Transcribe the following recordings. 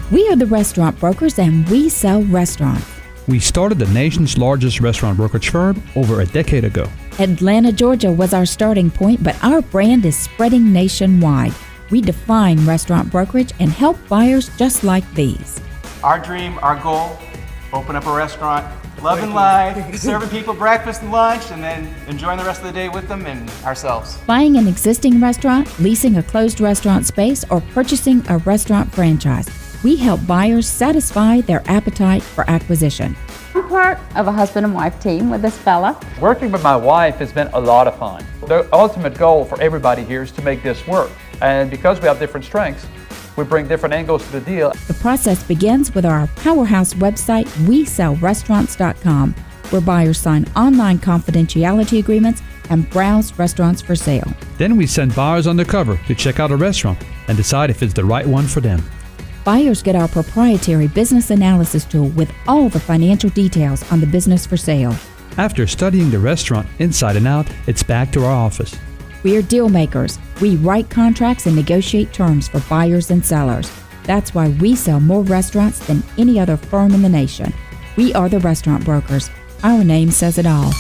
We are the restaurant brokers, and we sell restaurants. We started the nation's largest restaurant brokerage firm over a decade ago. Atlanta, Georgia was our starting point, but our brand is spreading nationwide. We define restaurant brokerage and help buyers just like these. Our dream, our goal, open up a restaurant, loving life, serving people breakfast and lunch, and then enjoying the rest of the day with them and ourselves. Buying an existing restaurant, leasing a closed restaurant space, or purchasing a restaurant franchise. We help buyers satisfy their appetite for acquisition. I'm part of a husband and wife team with this fella. Working with my wife has been a lot of fun. The ultimate goal for everybody here is to make this work. And because we have different strengths, we bring different angles to the deal. The process begins with our powerhouse website, WeSellRestaurants.com, where buyers sign online confidentiality agreements and browse restaurants for sale. Then we send buyers undercover to check out a restaurant and decide if it's the right one for them. Buyers get our proprietary business analysis tool with all the financial details on the business for sale. After studying the restaurant inside and out, it's back to our office. We're deal makers. We write contracts and negotiate terms for buyers and sellers. That's why we sell more restaurants than any other firm in the nation. We are the restaurant brokers. Our name says it all.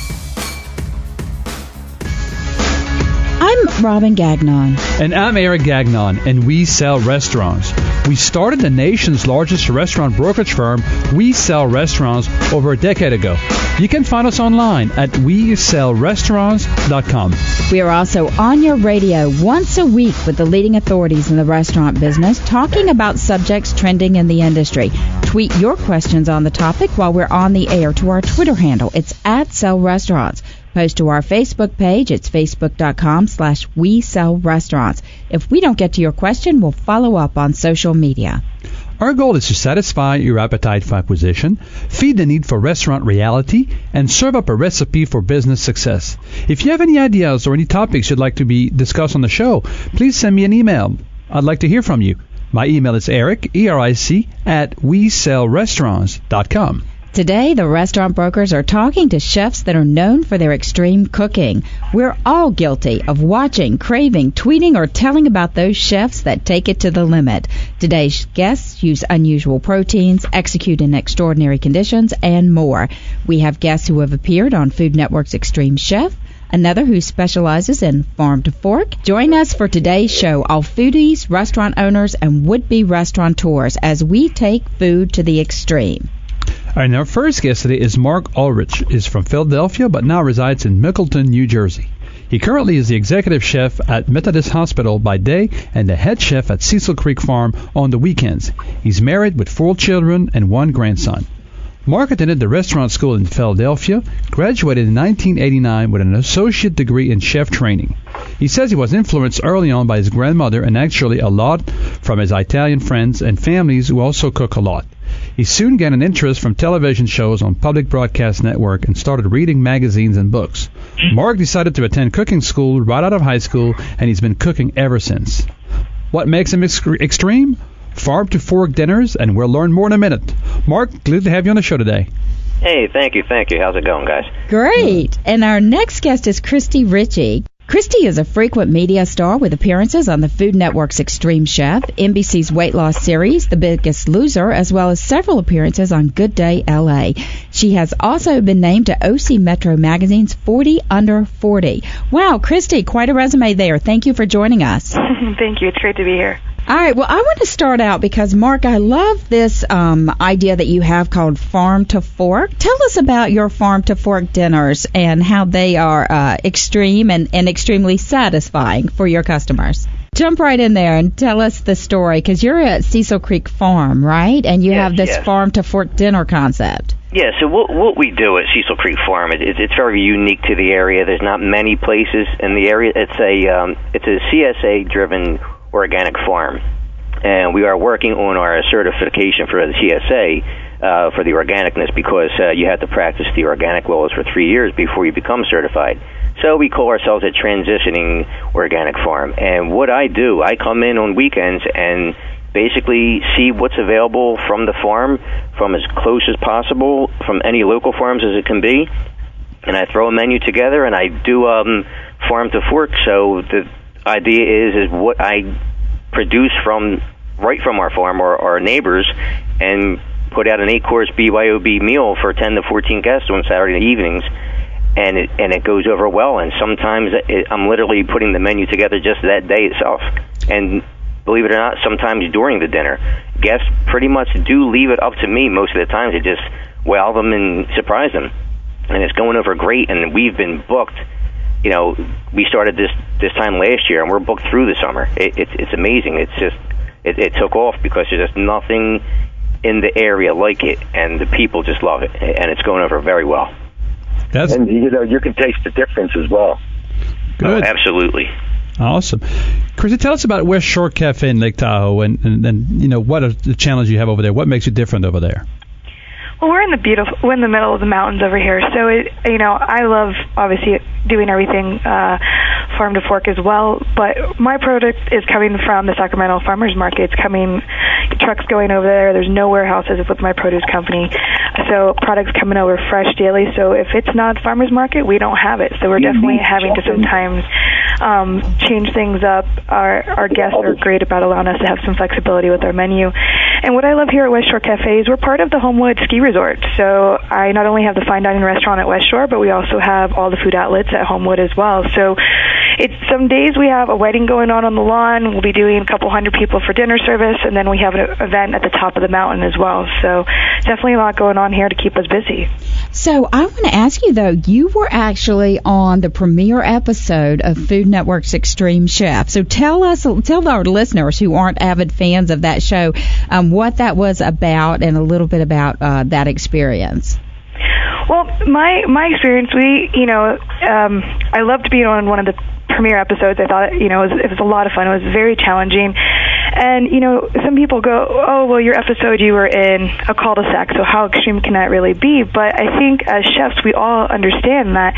I'm Robin Gagnon. And I'm Eric Gagnon, and we sell restaurants. We started the nation's largest restaurant brokerage firm, We Sell Restaurants, over a decade ago. You can find us online at WeSellRestaurants.com. We are also on your radio once a week with the leading authorities in the restaurant business, talking about subjects trending in the industry. Tweet your questions on the topic while we're on the air to our Twitter handle. It's @SellRestaurants. Post to our Facebook page. It's facebook.com/WeSellRestaurants. If we don't get to your question, we'll follow up on social media. Our goal is to satisfy your appetite for acquisition, feed the need for restaurant reality, and serve up a recipe for business success. If you have any ideas or any topics you'd like to be discussed on the show, please send me an email. I'd like to hear from you. My email is Eric, E-R-I-C, @WeSellRestaurants.com. Today, the restaurant brokers are talking to chefs that are known for their extreme cooking. We're all guilty of watching, craving, tweeting, or telling about those chefs that take it to the limit. Today's guests use unusual proteins, execute in extraordinary conditions, and more. We have guests who have appeared on Food Network's Extreme Chef, another who specializes in farm to fork. Join us for today's show, all foodies, restaurant owners, and would-be restaurateurs, as we take food to the extreme. And our first guest today is Mark Ulrich. He's from Philadelphia, but now resides in Mickleton, New Jersey. He currently is the executive chef at Methodist Hospital by day and the head chef at Cecil Creek Farm on the weekends. He's married with 4 children and 1 grandson. Mark attended the restaurant school in Philadelphia, graduated in 1989 with an associate degree in chef training. He says he was influenced early on by his grandmother and actually a lot from his Italian friends and families who also cook a lot. He soon gained an interest from television shows on public broadcast network and started reading magazines and books. Mark decided to attend cooking school right out of high school, and he's been cooking ever since. What makes him extreme? Farm to fork dinners, and we'll learn more in a minute. Mark, glad to have you on the show today. Hey, thank you. How's it going, guys? Great. And our next guest is Kristi Ritchey. Kristi is a frequent media star with appearances on the Food Network's Extreme Chef, NBC's weight loss series, The Biggest Loser, as well as several appearances on Good Day LA. She has also been named to OC Metro Magazine's 40 Under 40. Wow, Kristi, quite a resume there. Thank you for joining us. Thank you. It's great to be here. All right, well, I want to start out because, Mark, I love this idea that you have called Farm to Fork. Tell us about your Farm to Fork dinners and how they are extreme and extremely satisfying for your customers. Jump right in there and tell us the story, because you're at Cecil Creek Farm, right? And you have this Farm to Fork dinner concept. Yeah, so what we do at Cecil Creek Farm, it's very unique to the area. There's not many places in the area. It's a CSA-driven organic farm, and we are working on our certification for the CSA for the organicness, because you have to practice the organic laws for 3 years before you become certified. So we call ourselves a transitioning organic farm. And what I do, I come in on weekends and basically see what's available from the farm, from as close as possible, from any local farms as it can be, and I throw a menu together and I do farm to fork. So the idea is what I produce from right from our farm or our neighbors and put out an 8-course BYOB meal for 10 to 14 guests on Saturday evenings, and it goes over well. And sometimes I'm literally putting the menu together just that day itself. And believe it or not, sometimes during the dinner, guests pretty much do leave it up to me most of the time to just wow them and surprise them. And it's going over great, and we've been booked. You know, we started this time last year, and we're booked through the summer. It's amazing. It's just it took off because there's just nothing in the area like it, and the people just love it, and it's going over very well. And you can taste the difference as well. Good. Oh, absolutely. Awesome. Kristi, tell us about West Shore Cafe in Lake Tahoe, and what are the challenges you have over there? What makes it different over there? Well, we're in the middle of the mountains over here, so I love obviously doing everything farm to fork as well. But my product is coming from the Sacramento Farmers Market. It's coming, trucks going over there. There's no warehouses with my produce company, so products coming over fresh daily. So if it's not farmers market, we don't have it. So we're definitely having to sometimes change things up. Our guests are great about allowing us to have some flexibility with our menu. And what I love here at West Shore Cafe is we're part of the Homewood Ski Resort. So I not only have the fine dining restaurant at West Shore, but we also have all the food outlets at Homewood as well. So it's some days we have a wedding going on the lawn. We'll be doing a couple hundred people for dinner service, and then we have an event at the top of the mountain as well. So definitely a lot going on here to keep us busy. So I want to ask you, though, you were actually on the premiere episode of Food Network's Extreme Chef. So tell our listeners who aren't avid fans of that show what that was about and a little bit about that experience. Well, my experience, I loved being on one of the premiere episodes. I thought, it was a lot of fun. It was very challenging. And, some people go, oh, well, your episode, you were in a cul-de-sac, so how extreme can that really be? But I think as chefs, we all understand that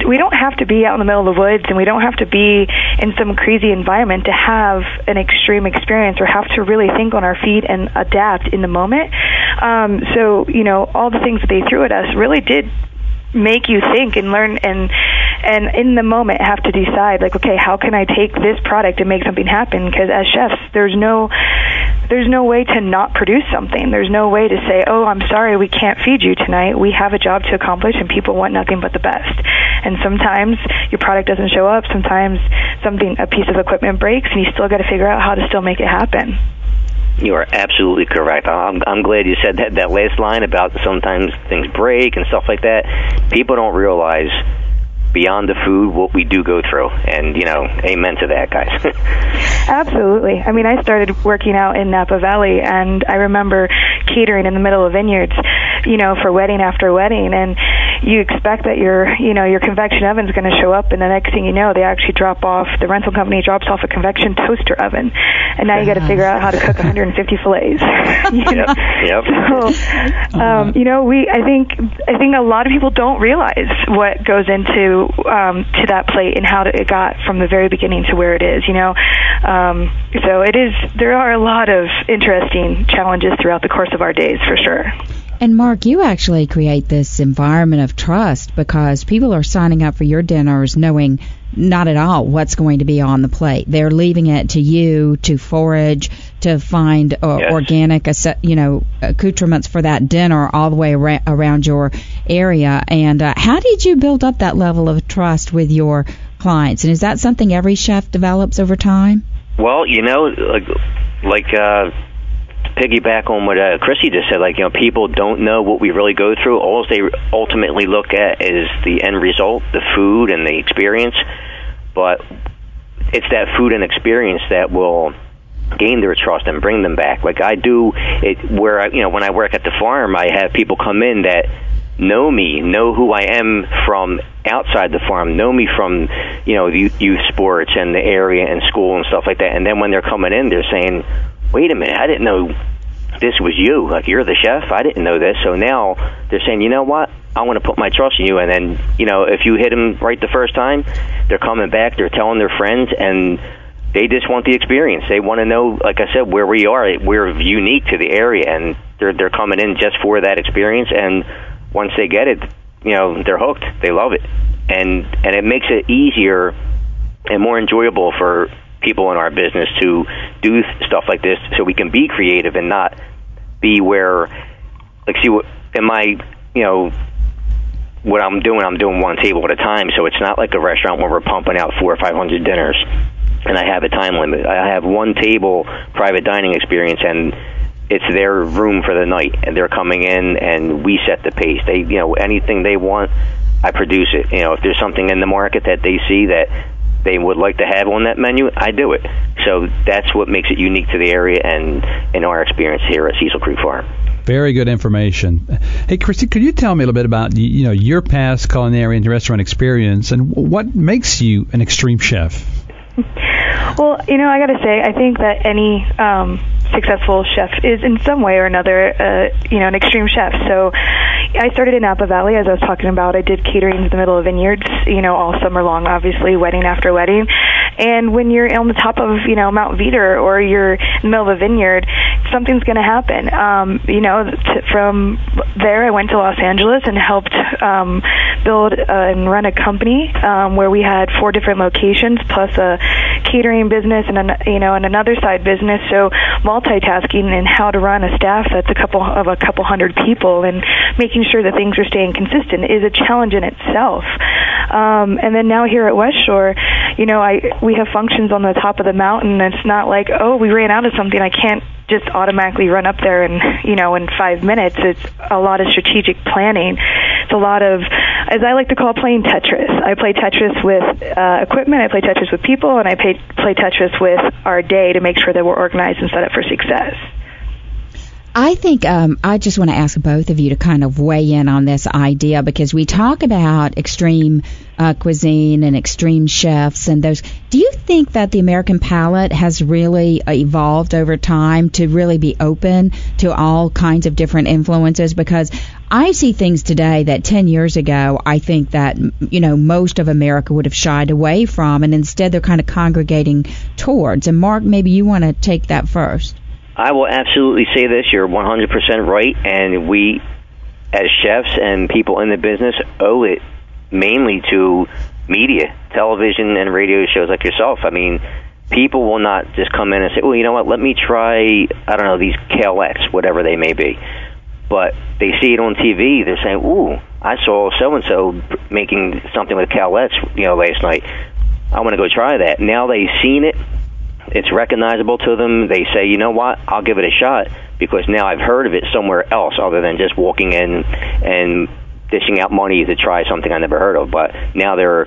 we don't have to be out in the middle of the woods, and we don't have to be in some crazy environment to have an extreme experience or have to really think on our feet and adapt in the moment. So, all the things that they threw at us really did make you think and learn and in the moment have to decide, like, okay, how can I take this product and make something happen? Because as chefs, there's no way to not produce something. There's no way to say, oh, I'm sorry, we can't feed you tonight. We have a job to accomplish, and people want nothing but the best. And sometimes your product doesn't show up. Sometimes a piece of equipment breaks, and you still got to figure out how to still make it happen. You are absolutely correct. I'm glad you said that last line about sometimes things break and stuff like that. People don't realize beyond the food what we do go through, and amen to that, guys. Absolutely. I mean, I started working out in Napa Valley, and I remember catering in the middle of vineyards, for wedding after wedding, and you expect that your convection oven's going to show up, and the next thing you know, they actually the rental company drops off a convection toaster oven, and now you got to figure out how to cook 150 fillets. Yep. So, I think a lot of people don't realize what goes into to that plate and how it got from the very beginning to where it is. So it is. There are a lot of interesting challenges throughout the course of our days, for sure. And Mark, you actually create this environment of trust because people are signing up for your dinners knowing not at all what's going to be on the plate. They're leaving it to you to forage, to find organic, accoutrements for that dinner all the way around your area. And how did you build up that level of trust with your clients? And is that something every chef develops over time? Well, like piggyback on what Kristi just said, people don't know what we really go through. All they ultimately look at is the end result, the food and the experience. But it's that food and experience that will gain their trust and bring them back. Like I do it where, when I work at the farm, I have people come in that know me, know who I am from outside the farm, know me from, youth sports and the area and school and stuff like that. And then when they're coming in, they're saying, wait a minute, I didn't know this was you. Like, you're the chef. I didn't know this. So now they're saying, you know what? I want to put my trust in you. And then, if you hit them right the first time, they're coming back. They're telling their friends, and they just want the experience. They want to know, like I said, where we are. We're unique to the area, and they're coming in just for that experience. And once they get it, they're hooked. They love it. And it makes it easier and more enjoyable for people in our business to do stuff like this so we can be creative and not be where, like, see, what in my, what I'm doing one table at a time, so it's not like a restaurant where we're pumping out 400 or 500 dinners, and I have a time limit. I have one table private dining experience, and it's their room for the night, and they're coming in, and we set the pace. They, anything they want, I produce it. If there's something in the market that they see that they would like to have on that menu, I do it. So that's what makes it unique to the area and in our experience here at Cecil Creek Farm. Very good information. Hey, Kristi, could you tell me a little bit about your past culinary and restaurant experience and what makes you an extreme chef? Well, I got to say, I think that any successful chef is in some way or another, an extreme chef. So I started in Napa Valley, as I was talking about. I did catering in the middle of vineyards, all summer long, obviously, wedding after wedding. And when you're on the top of, Mount Veeder or you're in the middle of a vineyard, something's going to happen. From there, I went to Los Angeles and helped build and run a company where we had 4 different locations plus a catering business and another side business. So multitasking and how to run a staff that's a couple hundred people and making sure that things are staying consistent is a challenge in itself. And then now here at West Shore, we have functions on the top of the mountain. It's not like, we ran out of something, I can't just automatically run up there and in 5 minutes. It's a lot of strategic planning. It's a lot of, as I like to call, playing Tetris. I play Tetris with equipment, I play Tetris with people, and I play Tetris with our day to make sure that we're organized and set up for success. I think I just want to ask both of you to kind of weigh in on this idea, because we talk about extreme cuisine and extreme chefs and those. Do you think that the American palate has really evolved over time to really be open to all kinds of different influences? Because I see things today that 10 years ago I think that most of America would have shied away from, and instead they're kind of congregating towards. And Mark, maybe you want to take that first. I will absolutely say this. You're 100% right, and we, as chefs and people in the business, owe it mainly to media, television and radio shows like yourself. I mean, people will not just come in and say, well, you know what, let me try, these kalettes, whatever they may be. But they see it on TV. They're saying, ooh, I saw so-and-so making something with kalettes, last night. I want to go try that. Now they've seen it. It's recognizable to them. They say, you know what, I'll give it a shot because now I've heard of it somewhere else other than just walking in and dishing out money to try something I never heard of. But now they're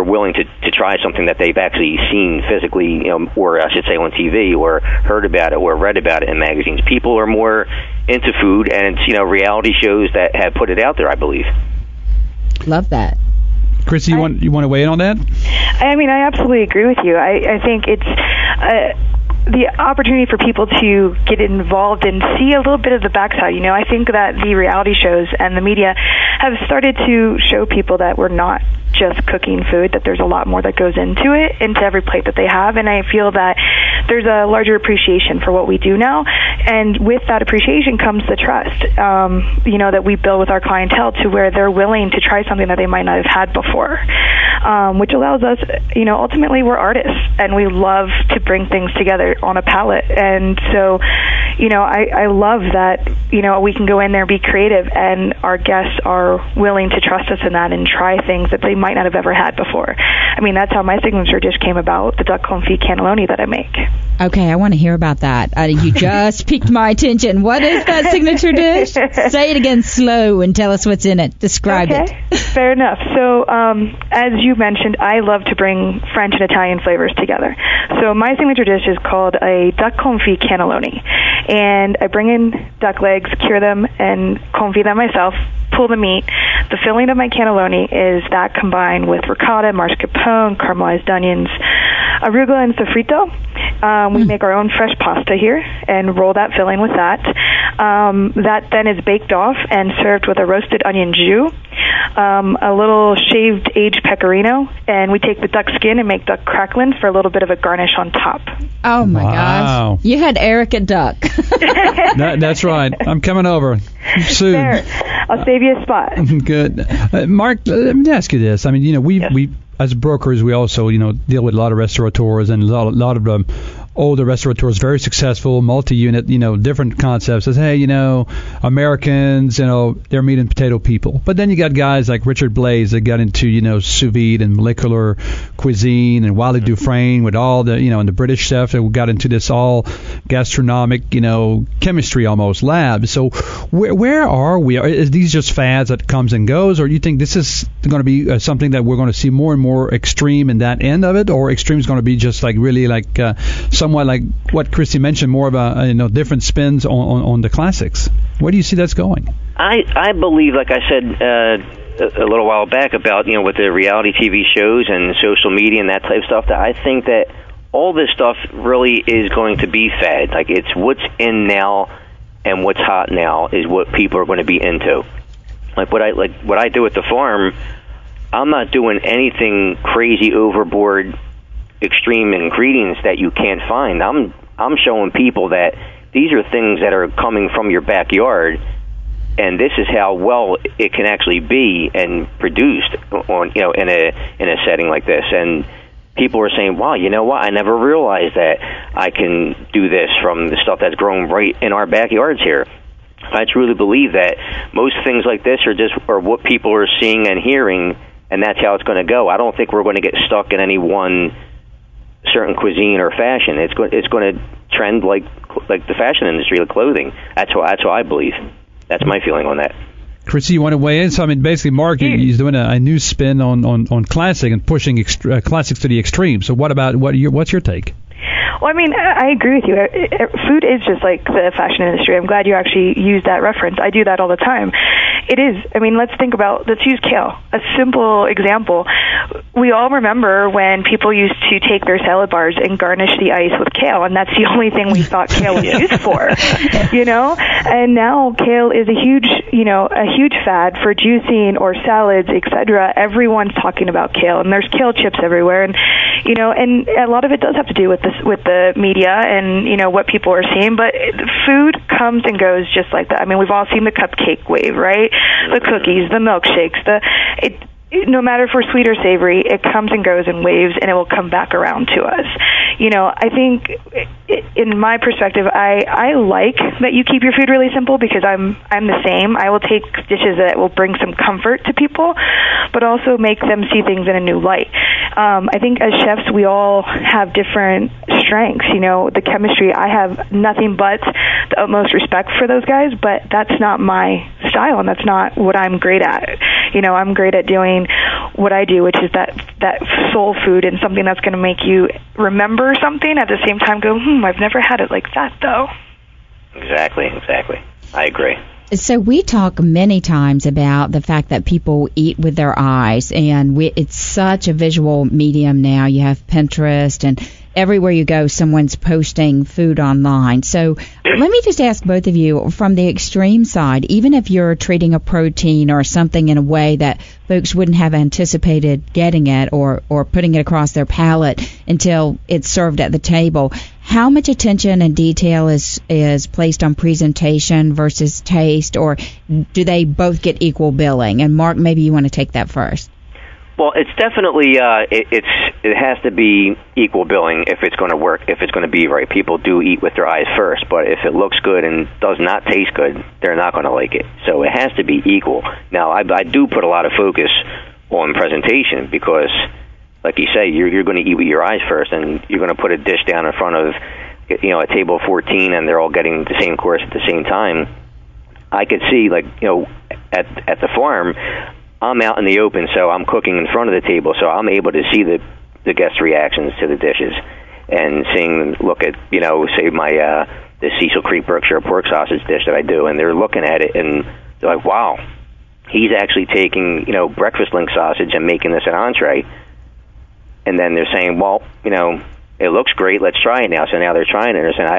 willing to try something that they've actually seen physically, or I should say on TV, or heard about it or read about it in magazines. People are more into food, and it's, reality shows that have put it out there, I believe. Love that. Kristi, you want to weigh in on that? I mean, I absolutely agree with you. I think it's the opportunity for people to get involved and see a little bit of the backside. I think that the reality shows and the media have started to show people that we're not just cooking food, that there's a lot more that goes into it, into every plate that they have. And I feel that there's a larger appreciation for what we do now. And with that appreciation comes the trust, that we build with our clientele to where they're willing to try something that they might not have had before, which allows us, ultimately we're artists and we love to bring things together on a palette. And so, I love that, we can go in there, be creative, and our guests are willing to trust us in that and try things that they might not have ever had before. I mean, that's how my signature dish came about, the duck confit cannelloni that I make. Okay, I want to hear about that. You just piqued my attention. What is that signature dish? Say it again slow and tell us what's in it. Describe it. Fair enough. So, as you mentioned, I love to bring French and Italian flavors together. So my signature dish is called a duck confit cannelloni. And I bring in duck legs, cure them, and confit them myself, pull the meat. The filling of my cannelloni is that combined with ricotta, mascarpone, caramelized onions, arugula, and sofrito. We make our own fresh pasta here and roll that filling with that. That then is baked off and served with a roasted onion jus, a little shaved aged pecorino, and we take the duck skin and make duck cracklings for a little bit of a garnish on top. Oh, my gosh. You had Eric at duck. That's right. I'm coming over soon. There. I'll save you a spot. Good. Mark, let me ask you this. I mean, as brokers, we also, deal with a lot of restaurateurs and a lot of older restaurateurs, very successful, multi-unit, different concepts. Says, hey, Americans, they're meat and potato people. But then you got guys like Richard Blaze that got into, sous vide and molecular cuisine, and Wally Dufresne with all the, and the British chef that got into this all gastronomic, chemistry almost lab. So where are we? Is these just fads that comes and goes, or do you think this is going to be something that we're going to see more and more extreme in that end of it, or extreme is going to be just like really like somewhat like what Kristi mentioned, more of a different spins on the classics? Where do you see that's going? I believe, like I said a little while back about with the reality TV shows and social media and that type of stuff, that I think that all this stuff really is going to be fad. Like, it's what's in now and what's hot now is what people are going to be into. Like what I do at the farm, I'm not doing anything crazy, overboard, extreme ingredients that you can't find. I'm showing people that these are things that are coming from your backyard, and this is how well it can actually be and produced on in a setting like this. And people are saying, wow, you know what, I never realized that I can do this from the stuff that's grown right in our backyards here. I truly believe that most things like this are what people are seeing and hearing, and that's how it's going to go. I don't think we're going to get stuck in any one certain cuisine or fashion. It's going to trend like the fashion industry, like clothing. That's how I believe. That's my feeling on that. Kristi, you want to weigh in? So, basically, Mark, he's doing a new spin on classic and pushing classics to the extreme. So what's your take? Well, I agree with you. Food is just like the fashion industry. I'm glad you actually used that reference. I do that all the time. It is. Let's use kale. A simple example. We all remember when people used to take their salad bars and garnish the ice with kale, and that's the only thing we thought kale was used for, And now kale is a huge fad for juicing or salads, etc. Everyone's talking about kale, and there's kale chips everywhere, and and a lot of it does have to do with the media and what people are seeing, but food comes and goes just like that. We've all seen the cupcake wave, right? The cookies, the milkshakes, no matter if we're sweet or savory, it comes and goes in waves, and it will come back around to us. I think, in my perspective, I like that you keep your food really simple, because I'm the same. I will take dishes that will bring some comfort to people, but also make them see things in a new light. I think as chefs, we all have different strengths. The chemistry, I have nothing but the utmost respect for those guys, but that's not my style, and that's not what I'm great at. I'm great at doing what I do, which is that soul food, and something that's going to make you remember something, at the same time go, I've never had it like that, though. Exactly. I agree. So we talk many times about the fact that people eat with their eyes, and it's such a visual medium now. You have Pinterest, and everywhere you go, someone's posting food online. So let me just ask both of you, from the extreme side, even if you're treating a protein or something in a way that folks wouldn't have anticipated getting it or putting it across their palate until it's served at the table, how much attention and detail is placed on presentation versus taste, or do they both get equal billing? And Mark, maybe you want to take that first. Well, it's definitely it has to be equal billing if it's going to work, if it's going to be right. People do eat with their eyes first, but if it looks good and does not taste good, they're not going to like it. So it has to be equal. Now, I do put a lot of focus on presentation, because, like you say, you're going to eat with your eyes first, and you're going to put a dish down in front of a table of 14, and they're all getting the same course at the same time. I could see, at the farm, I'm out in the open, so I'm cooking in front of the table, so I'm able to see the guest reactions to the dishes, and seeing them look at, say the Cecil Creek Berkshire pork sausage dish that I do, and they're looking at it, and they're like, wow, he's actually taking, breakfast link sausage and making this an entree. And then they're saying, well, it looks great, let's try it now. So now they're trying it, and they're saying,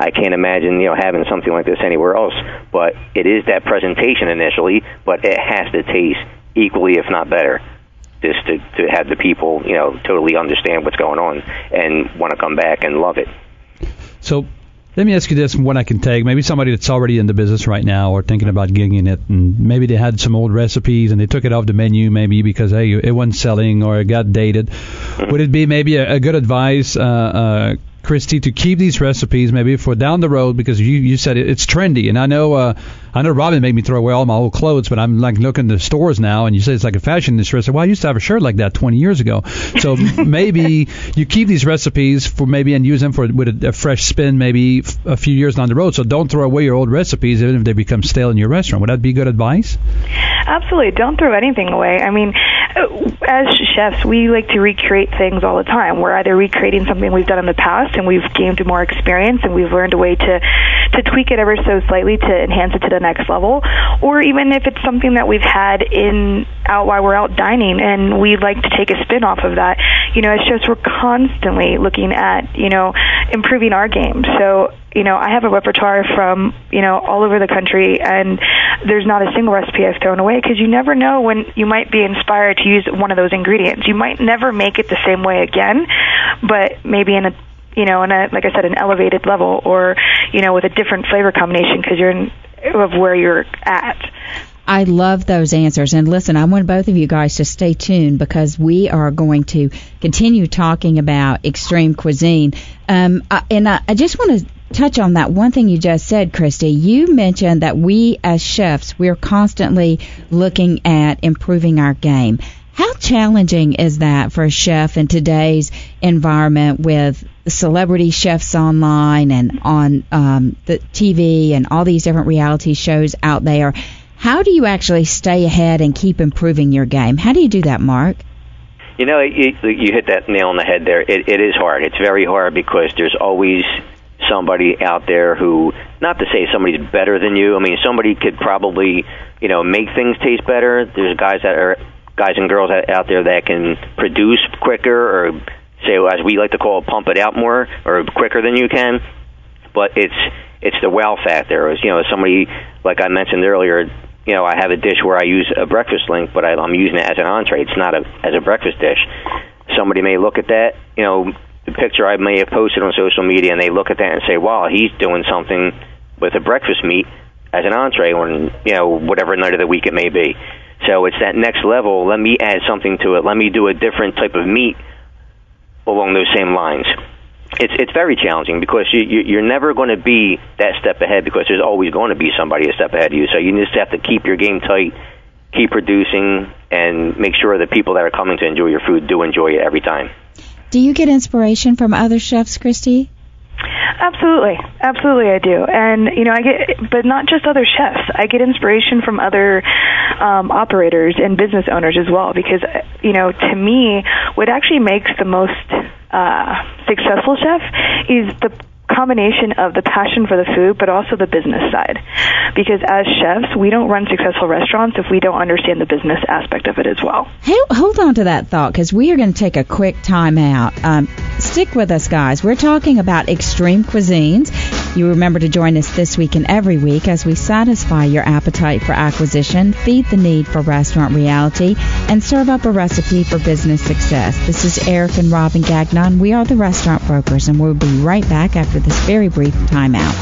I can't imagine, having something like this anywhere else. But it is that presentation initially, but it has to taste equally, if not better, just to have the people, totally understand what's going on and want to come back and love it. So Let me ask you this, what I can take. Maybe somebody that's already in the business right now or thinking about gigging it, and maybe they had some old recipes and they took it off the menu maybe because, hey, it wasn't selling or it got dated. Would it be maybe a good advice, Kristi, to keep these recipes maybe for down the road, because you said it's trendy, and I know Robin made me throw away all my old clothes, but I'm like looking in the stores now, and you say it's like a fashion industry. I said, well, I used to have a shirt like that 20 years ago. So maybe you keep these recipes for maybe and use them with a fresh spin maybe a few years down the road. So don't throw away your old recipes even if they become stale in your restaurant. Would that be good advice? Absolutely. Don't throw anything away. I mean, as chefs, we like to recreate things all the time. We're either recreating something we've done in the past and we've gained more experience and we've learned a way to tweak it ever so slightly to enhance it to the next level, or even if it's something that we've had out while we're out dining and we'd like to take a spin off of that. As chefs, we're constantly looking at, improving our game. So, I have a repertoire from, all over the country, and there's not a single recipe I've thrown away, because you never know when you might be inspired to use one of those ingredients. You might never make it the same way again, but maybe in a like I said, an elevated level, or, with a different flavor combination because of where you're at. I love those answers. And listen, I want both of you guys to stay tuned because we are going to continue talking about extreme cuisine. I just want to touch on that one thing you just said, Kristi. You mentioned that we as chefs, we're constantly looking at improving our game. How challenging is that for a chef in today's environment with celebrity chefs online and on the TV and all these different reality shows out there? How do you actually stay ahead and keep improving your game? How do you do that, Mark? You hit that nail on the head there. It is hard. It's very hard because there's always somebody out there who, not to say somebody's better than you. I mean, somebody could probably, make things taste better. There's guys and girls out there that can produce quicker, or say, as we like to call it, pump it out more or quicker than you can. But it's the wow factor. Somebody, like I mentioned earlier, I have a dish where I use a breakfast link, but I'm using it as an entree. It's not as a breakfast dish. Somebody may look at that, the picture I may have posted on social media, and they look at that and say, wow, he's doing something with a breakfast meat as an entree on, whatever night of the week it may be. So it's that next level. Let me add something to it. Let me do a different type of meat along those same lines. It's very challenging because you're never going to be that step ahead, because there's always going to be somebody a step ahead of you. So you just have to keep your game tight, keep producing, and make sure that people that are coming to enjoy your food do enjoy it every time. Do you get inspiration from other chefs, Kristi? Absolutely I do. And I get, but not just other chefs, I get inspiration from other operators and business owners as well, because to me what actually makes the most successful chef is the combination of the passion for the food, but also the business side. Because as chefs, we don't run successful restaurants if we don't understand the business aspect of it as well. Hey, hold on to that thought, because we are going to take a quick time out. Stick with us, guys. We're talking about extreme cuisines. You remember to join us this week and every week as we satisfy your appetite for acquisition, feed the need for restaurant reality, and serve up a recipe for business success. This is Eric and Robin Gagnon. We are the Restaurant Brokers, and we'll be right back after this very brief time out.